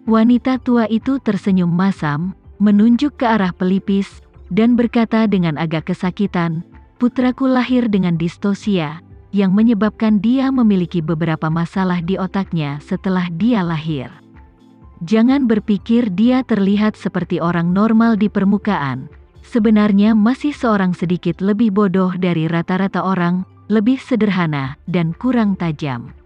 Wanita tua itu tersenyum masam, menunjuk ke arah pelipis, dan berkata dengan agak kesakitan, "Putraku lahir dengan distosia, yang menyebabkan dia memiliki beberapa masalah di otaknya setelah dia lahir. Jangan berpikir dia terlihat seperti orang normal di permukaan. Sebenarnya masih seorang sedikit lebih bodoh dari rata-rata orang, lebih sederhana, dan kurang tajam."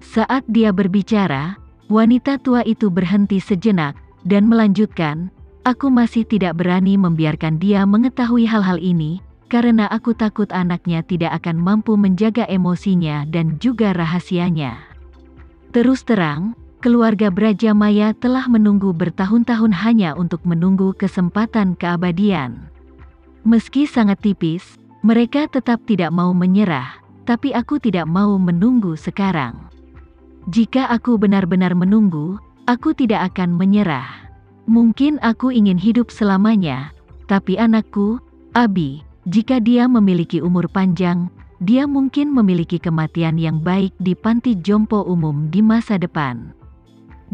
Saat dia berbicara, wanita tua itu berhenti sejenak, dan melanjutkan, "Aku masih tidak berani membiarkan dia mengetahui hal-hal ini, karena aku takut anaknya tidak akan mampu menjaga emosinya dan juga rahasianya. Terus terang, keluarga Brajamaya telah menunggu bertahun-tahun hanya untuk menunggu kesempatan keabadian. Meski sangat tipis, mereka tetap tidak mau menyerah, tapi aku tidak mau menunggu sekarang. Jika aku benar-benar menunggu, aku tidak akan menyerah. Mungkin aku ingin hidup selamanya, tapi anakku, Abi, jika dia memiliki umur panjang, dia mungkin memiliki kematian yang baik di panti jompo umum di masa depan.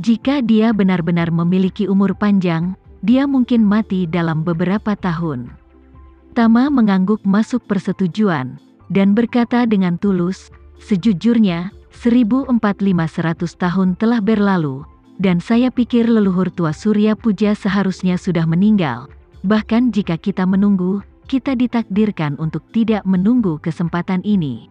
Jika dia benar-benar memiliki umur panjang, dia mungkin mati dalam beberapa tahun." Tama mengangguk masuk persetujuan, dan berkata dengan tulus, "Sejujurnya, 1400 tahun telah berlalu, dan saya pikir leluhur tua Surya Puja seharusnya sudah meninggal. Bahkan jika kita menunggu, kita ditakdirkan untuk tidak menunggu kesempatan ini."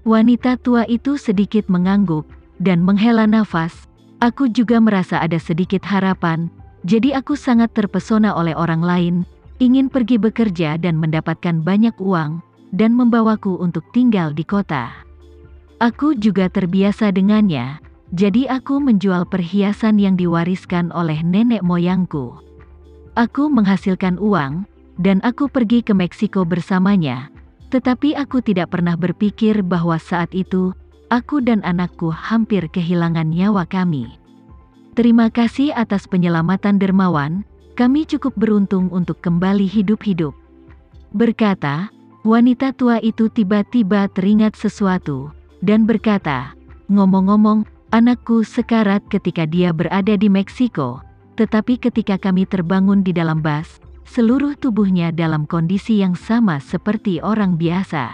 Wanita tua itu sedikit mengangguk, dan menghela nafas. "Aku juga merasa ada sedikit harapan, jadi aku sangat terpesona oleh orang lain, ingin pergi bekerja dan mendapatkan banyak uang, dan membawaku untuk tinggal di kota. Aku juga terbiasa dengannya, jadi aku menjual perhiasan yang diwariskan oleh nenek moyangku. Aku menghasilkan uang, dan aku pergi ke Meksiko bersamanya, tetapi aku tidak pernah berpikir bahwa saat itu, aku dan anakku hampir kehilangan nyawa kami. Terima kasih atas penyelamatan dermawan, kami cukup beruntung untuk kembali hidup-hidup." Berkata, wanita tua itu tiba-tiba teringat sesuatu, dan berkata, "Ngomong-ngomong, anakku sekarat ketika dia berada di Meksiko, tetapi ketika kami terbangun di dalam bus, seluruh tubuhnya dalam kondisi yang sama seperti orang biasa.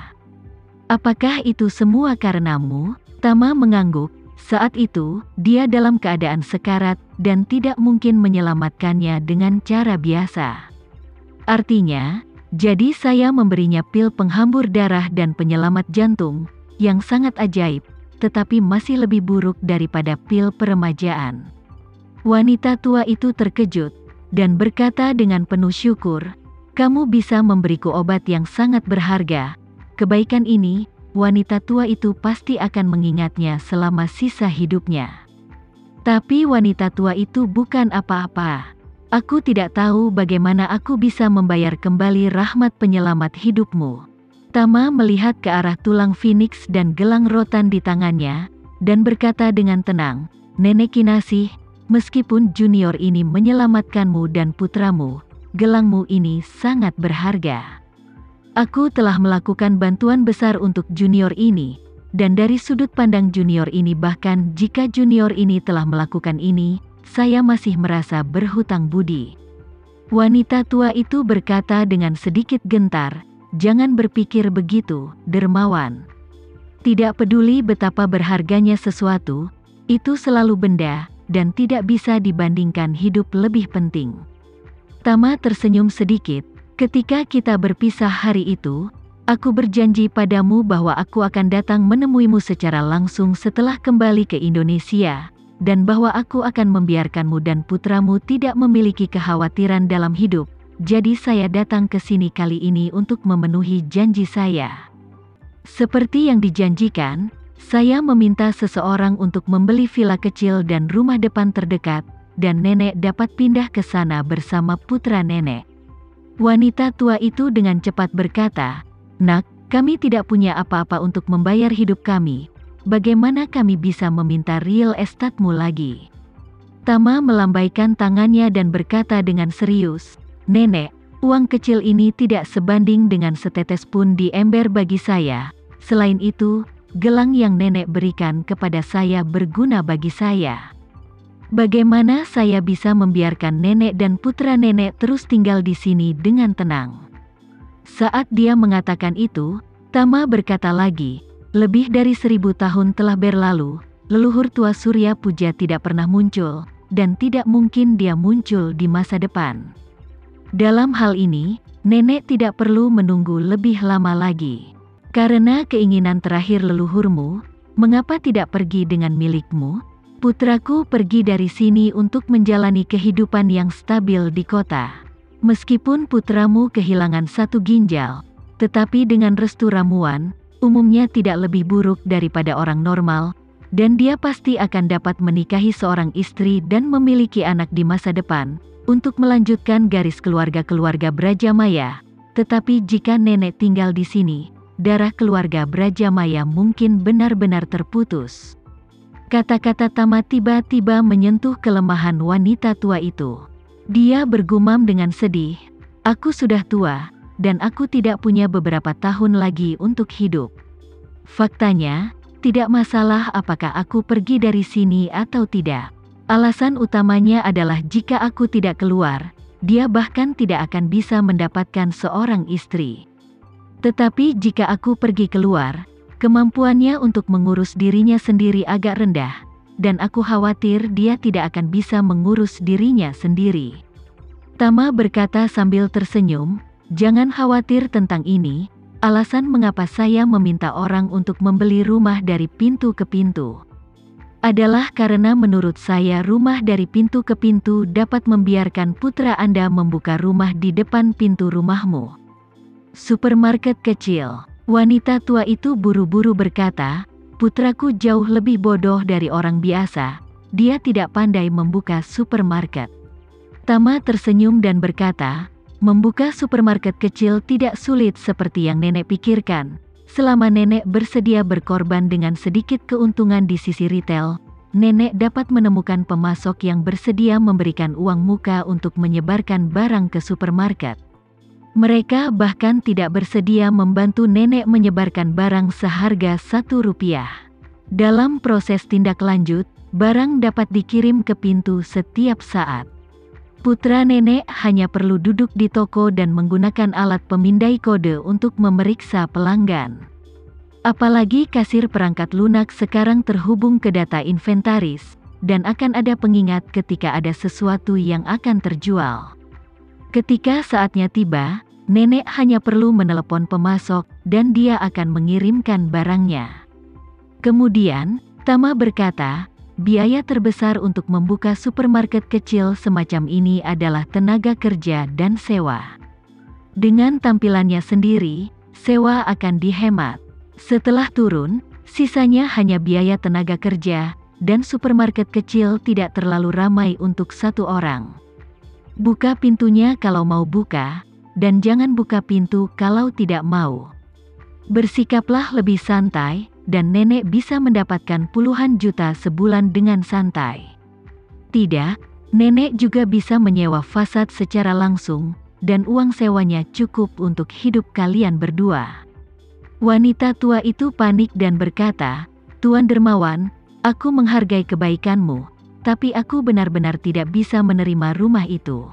Apakah itu semua karenamu?" Tama mengangguk. Saat itu, dia dalam keadaan sekarat, dan tidak mungkin menyelamatkannya dengan cara biasa. Artinya, jadi saya memberinya pil penghambur darah dan penyelamat jantung, yang sangat ajaib, tetapi masih lebih buruk daripada pil peremajaan. Wanita tua itu terkejut, dan berkata dengan penuh syukur, "Kamu bisa memberiku obat yang sangat berharga. Kebaikan ini, wanita tua itu pasti akan mengingatnya selama sisa hidupnya." Tapi wanita tua itu bukan apa-apa. "Aku tidak tahu bagaimana aku bisa membayar kembali rahmat penyelamat hidupmu." Tama melihat ke arah tulang Phoenix dan gelang rotan di tangannya, dan berkata dengan tenang, "Nenek Kinasih, meskipun junior ini menyelamatkanmu dan putramu, gelangmu ini sangat berharga. Aku telah melakukan bantuan besar untuk junior ini, dan dari sudut pandang junior ini bahkan jika junior ini telah melakukan ini, saya masih merasa berhutang budi." Wanita tua itu berkata dengan sedikit gentar, "Jangan berpikir begitu, dermawan. Tidak peduli betapa berharganya sesuatu, itu selalu benda, dan tidak bisa dibandingkan hidup lebih penting." Tama tersenyum sedikit. "Ketika kita berpisah hari itu, aku berjanji padamu bahwa aku akan datang menemuimu secara langsung setelah kembali ke Indonesia, dan bahwa aku akan membiarkanmu dan putramu tidak memiliki kekhawatiran dalam hidup. Jadi saya datang ke sini kali ini untuk memenuhi janji saya. Seperti yang dijanjikan, saya meminta seseorang untuk membeli villa kecil dan rumah depan terdekat, dan nenek dapat pindah ke sana bersama putra nenek." Wanita tua itu dengan cepat berkata, "Nak, kami tidak punya apa-apa untuk membayar hidup kami. Bagaimana kami bisa meminta real estate-mu lagi?" Tama melambaikan tangannya dan berkata dengan serius, "Nenek, uang kecil ini tidak sebanding dengan setetes pun di ember bagi saya. Selain itu, gelang yang nenek berikan kepada saya berguna bagi saya. Bagaimana saya bisa membiarkan nenek dan putra nenek terus tinggal di sini dengan tenang?" Saat dia mengatakan itu, Tama berkata lagi, "Lebih dari 1000 tahun telah berlalu, leluhur tua Surya Puja tidak pernah muncul, dan tidak mungkin dia muncul di masa depan. Dalam hal ini, nenek tidak perlu menunggu lebih lama lagi. Karena keinginan terakhir leluhurmu, mengapa tidak pergi dengan milikmu? Putraku pergi dari sini untuk menjalani kehidupan yang stabil di kota. Meskipun putramu kehilangan satu ginjal, tetapi dengan restu ramuan, umumnya tidak lebih buruk daripada orang normal, dan dia pasti akan dapat menikahi seorang istri dan memiliki anak di masa depan, untuk melanjutkan garis keluarga-keluarga Brajamaya. Tetapi jika nenek tinggal di sini, darah keluarga Brajamaya mungkin benar-benar terputus." Kata-kata Tama tiba-tiba menyentuh kelemahan wanita tua itu. Dia bergumam dengan sedih, "Aku sudah tua, dan aku tidak punya beberapa tahun lagi untuk hidup. Faktanya, tidak masalah apakah aku pergi dari sini atau tidak. Alasan utamanya adalah jika aku tidak keluar, dia bahkan tidak akan bisa mendapatkan seorang istri. Tetapi jika aku pergi keluar, kemampuannya untuk mengurus dirinya sendiri agak rendah, dan aku khawatir dia tidak akan bisa mengurus dirinya sendiri." Tama berkata sambil tersenyum, "Jangan khawatir tentang ini, alasan mengapa saya meminta orang untuk membeli rumah dari pintu ke pintu adalah karena menurut saya rumah dari pintu ke pintu dapat membiarkan putra Anda membuka rumah di depan pintu rumahmu." Supermarket kecil. Wanita tua itu buru-buru berkata, "Putraku jauh lebih bodoh dari orang biasa, dia tidak pandai membuka supermarket." Tama tersenyum dan berkata, "Membuka supermarket kecil tidak sulit seperti yang nenek pikirkan. Selama nenek bersedia berkorban dengan sedikit keuntungan di sisi retail, nenek dapat menemukan pemasok yang bersedia memberikan uang muka untuk menyebarkan barang ke supermarket. Mereka bahkan tidak bersedia membantu nenek menyebarkan barang seharga Rp1. Dalam proses tindak lanjut, barang dapat dikirim ke pintu setiap saat. Putra nenek hanya perlu duduk di toko dan menggunakan alat pemindai kode untuk memeriksa pelanggan. Apalagi kasir perangkat lunak sekarang terhubung ke data inventaris, dan akan ada pengingat ketika ada sesuatu yang akan terjual. Ketika saatnya tiba, nenek hanya perlu menelepon pemasok, dan dia akan mengirimkan barangnya." Kemudian, Tama berkata, "Biaya terbesar untuk membuka supermarket kecil semacam ini adalah tenaga kerja dan sewa. Dengan tampilannya sendiri, sewa akan dihemat. Setelah turun, sisanya hanya biaya tenaga kerja, dan supermarket kecil tidak terlalu ramai untuk satu orang. Buka pintunya kalau mau buka, dan jangan buka pintu kalau tidak mau. Bersikaplah lebih santai, dan nenek bisa mendapatkan puluhan juta sebulan dengan santai. Tidak, nenek juga bisa menyewa fasad secara langsung, dan uang sewanya cukup untuk hidup kalian berdua." Wanita tua itu panik dan berkata, "Tuan Dermawan, aku menghargai kebaikanmu, tapi aku benar-benar tidak bisa menerima rumah itu."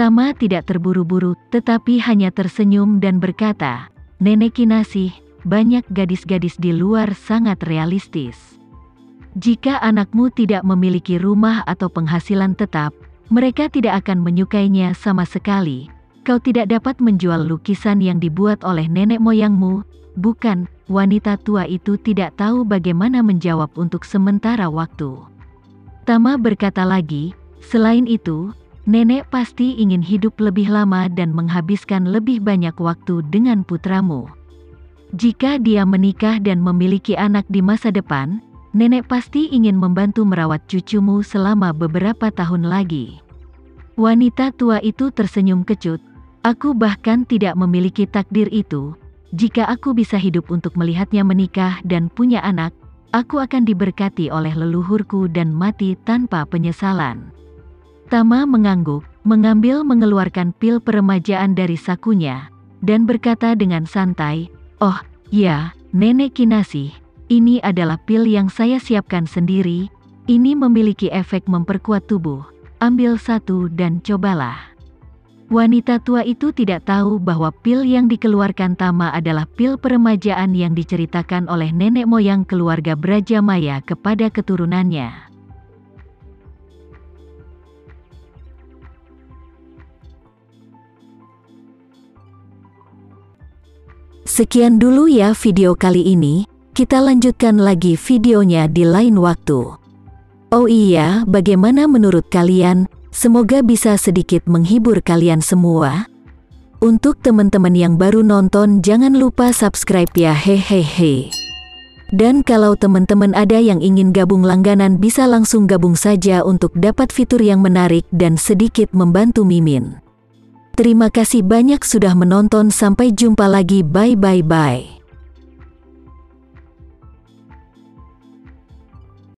Tama tidak terburu-buru, tetapi hanya tersenyum dan berkata, "Nenek Kinasih, banyak gadis-gadis di luar sangat realistis. Jika anakmu tidak memiliki rumah atau penghasilan tetap, mereka tidak akan menyukainya sama sekali. Kau tidak dapat menjual lukisan yang dibuat oleh nenek moyangmu, bukan?" Wanita tua itu tidak tahu bagaimana menjawab untuk sementara waktu. Tama berkata lagi, "Selain itu, nenek pasti ingin hidup lebih lama dan menghabiskan lebih banyak waktu dengan putramu. Jika dia menikah dan memiliki anak di masa depan, nenek pasti ingin membantu merawat cucumu selama beberapa tahun lagi." Wanita tua itu tersenyum kecut, "Aku bahkan tidak memiliki takdir itu. Jika aku bisa hidup untuk melihatnya menikah dan punya anak, aku akan diberkati oleh leluhurku dan mati tanpa penyesalan." Tama mengangguk, mengeluarkan pil peremajaan dari sakunya, dan berkata dengan santai, "Oh, ya, Nenek Kinasih, ini adalah pil yang saya siapkan sendiri, Ini memiliki efek memperkuat tubuh. Ambil satu dan cobalah. Wanita tua itu tidak tahu bahwa pil yang dikeluarkan Tama adalah pil peremajaan yang diceritakan oleh nenek moyang keluarga Brajamaya kepada keturunannya. Sekian dulu ya video kali ini, kita lanjutkan lagi videonya di lain waktu. Oh iya, bagaimana menurut kalian? Semoga bisa sedikit menghibur kalian semua. Untuk teman-teman yang baru nonton, jangan lupa subscribe ya, hehehe. Dan kalau teman-teman ada yang ingin gabung langganan, bisa langsung gabung saja untuk dapat fitur yang menarik dan sedikit membantu Mimin. Terima kasih banyak sudah menonton, sampai jumpa lagi, bye.